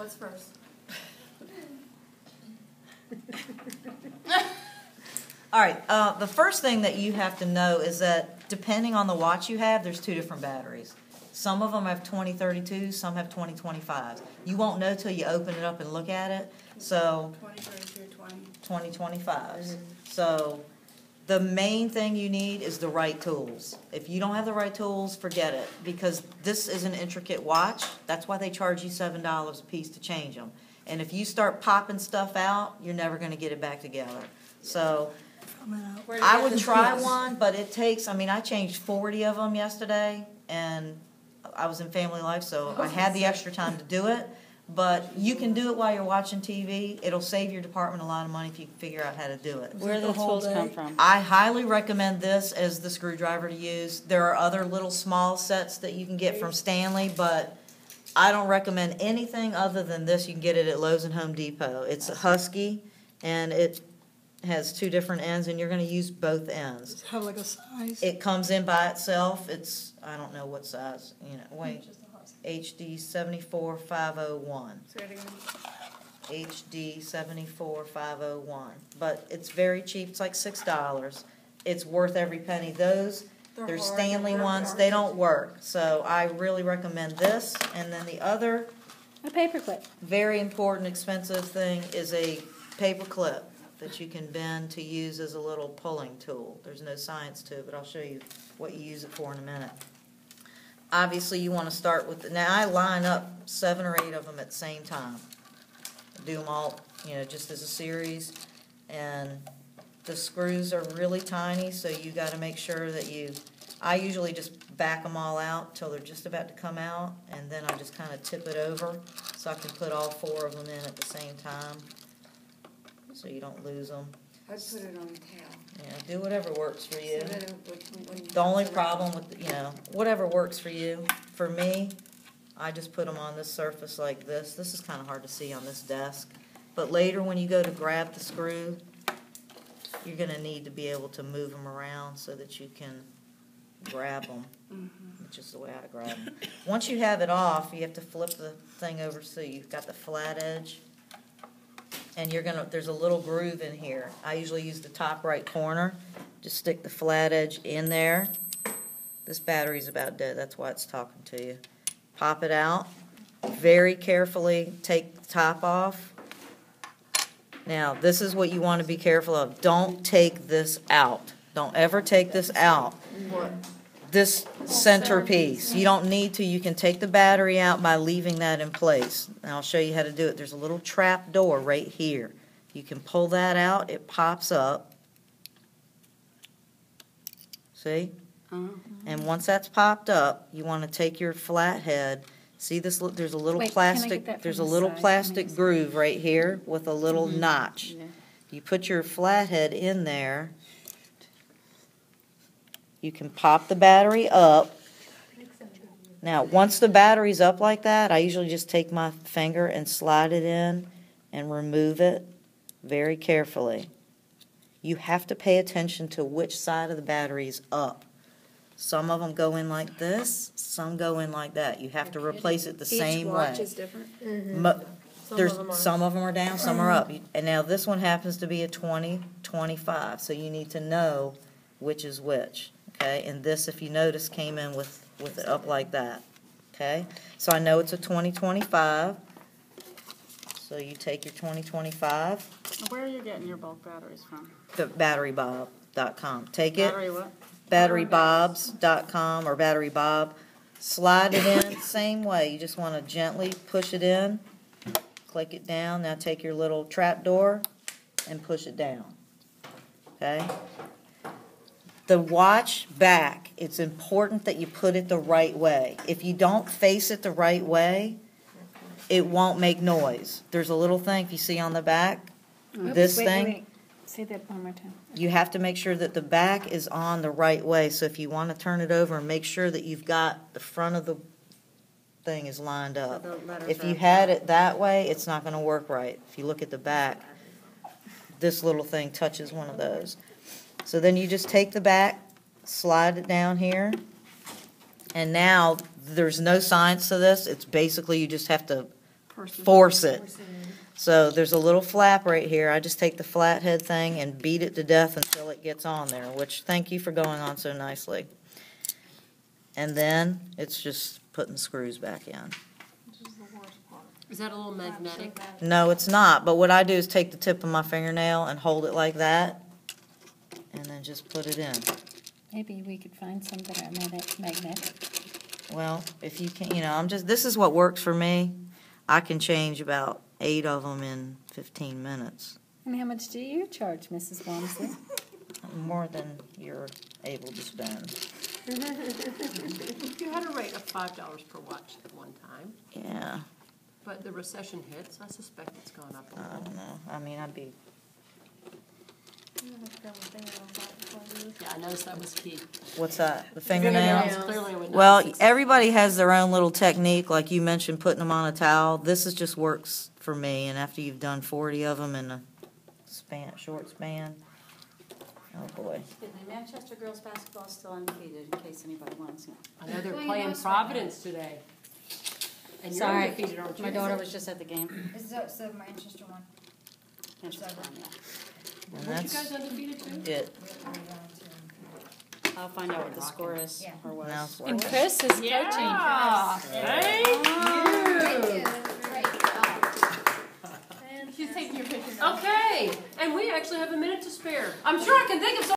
What's first? All right, the first thing that you have to know is that depending on the watch you have, there's two different batteries. Some of them have 2032, some have 2025. You won't know till you open it up and look at it. So 2025. So the main thing you need is the right tools. If you don't have the right tools, forget it, because this is an intricate watch. That's why they charge you $7 a piece to change them. And if you start popping stuff out, you're never going to get it back together. So I would try one, but it takes, I changed 40 of them yesterday, and I was in family life, so I had the extra time to do it. But you can do it while you're watching TV. It'll save your department a lot of money if you can figure out how to do it. Where do the tools come from? I highly recommend this as the screwdriver to use. There are other little small sets that you can get from Stanley, but I don't recommend anything other than this. You can get it at Lowe's and Home Depot. It's a Husky, and it has two different ends, and you're going to use both ends. Does it have like a size? It comes in by itself. It's, I don't know what size, wait. HD 74501. HD 74501. But it's very cheap. It's like $6. It's worth every penny. Those, they're Stanley ones. They don't work. So I really recommend this. And then the other A paper clip. very important, expensive thing is a paper clip that you can bend to use as a little pulling tool. There's no science to it, but I'll show you what you use it for in a minute. Obviously, you want to start with, now I line up 7 or 8 of them at the same time. Do them all, just as a series. And the screws are really tiny, so you got to make sure that I usually just back them all out till they're just about to come out, and then I just kind of tip it over so I can put all 4 of them in at the same time so you don't lose them. I'd put it on a tail. Yeah, do whatever works for you. So that when The only problem with, whatever works for you. For me, I just put them on this surface like this. This is kind of hard to see on this desk. But later when you go to grab the screw, you're going to need to be able to move them around so that you can grab them, which is the way I grab them. Once you have it off, you have to flip the thing over so you've got the flat edge. And there's a little groove in here. I usually use the top right corner. Just stick the flat edge in there. This battery's about dead, that's why it's talking to you. Pop it out. Very carefully take the top off. Now, this is what you want to be careful of. Don't take this out. Don't ever take this out. This centerpiece. You don't need to. You can take the battery out by leaving that in place. And I'll show you how to do it. There's a little trap door right here. You can pull that out. It pops up. See? And once that's popped up, you want to take your flathead. See this? There's a little plastic. There's a little plastic groove right here with a little notch. Yeah. You put your flathead in there. You can pop the battery up. Now, once the battery's up like that, I usually just take my finger and slide it in and remove it very carefully. You have to pay attention to which side of the battery is up. Some of them go in like this, some go in like that. You have to replace it the same way. Each watch is different. Some of them are down, some are up. And now this one happens to be a 2025, so you need to know which is which. Okay, and this, if you notice, came in with it up like that. Okay, so I know it's a 2025. So you take your 2025. Where are you getting your bulk batteries from? The batterybob.com. Take it. Battery what? Batterybobs.com or batterybob. Slide it in same way. You just want to gently push it in. Click it down. Now take your little trap door and push it down. Okay. The watch back, it's important that you put it the right way. If you don't face it the right way, it won't make noise. There's a little thing, if you see on the back, Wait. Say that one more time. You have to make sure that the back is on the right way. So if you want to turn it over, make sure that you've got the front of the thing is lined up. If you had it that way, it's not going to work right. If you look at the back, this little thing touches one of those. So then you just take the back, slide it down here, and now there's no science to this. It's basically you just have to force it. So there's a little flap right here. I just take the flathead thing and beat it to death until it gets on there, which thank you for going on so nicely. And then it's just putting the screws back in. Is that a little magnetic? No, it's not, but what I do is take the tip of my fingernail and hold it like that, and then just put it in. Maybe we could find some that are magnetic. Well, if you can, this is what works for me. I can change about 8 of them in 15 minutes. And how much do you charge, Mrs. Walmsley? More than you're able to spend. You had a rate of $5 per watch at one time, Yeah, but the recession hits. I suspect it's gone up a I little. don't know. I mean, I'd be, Yeah, I noticed that was key. what's that, the fingernails? Clearly, I would not Well, succeed. everybody has their own little technique, like you mentioned, putting them on a towel. This is just works for me, and after you've done 40 of them in a short span, oh boy. The Manchester girls basketball is still undefeated, in case anybody wants to know. I know they're Who are you playing most Providence today. And you're Sorry, undefeated, aren't you? my daughter was just at the game. Is that the Manchester one? Manchester, yeah. And Weren't you that's guys undefeated too? it. I'll find out what the score is, Yeah. or Now was. it's And working. Chris is coaching. Yeah. Thank you. She's taking your picture. Okay, and we actually have a minute to spare. I'm sure I can think of something.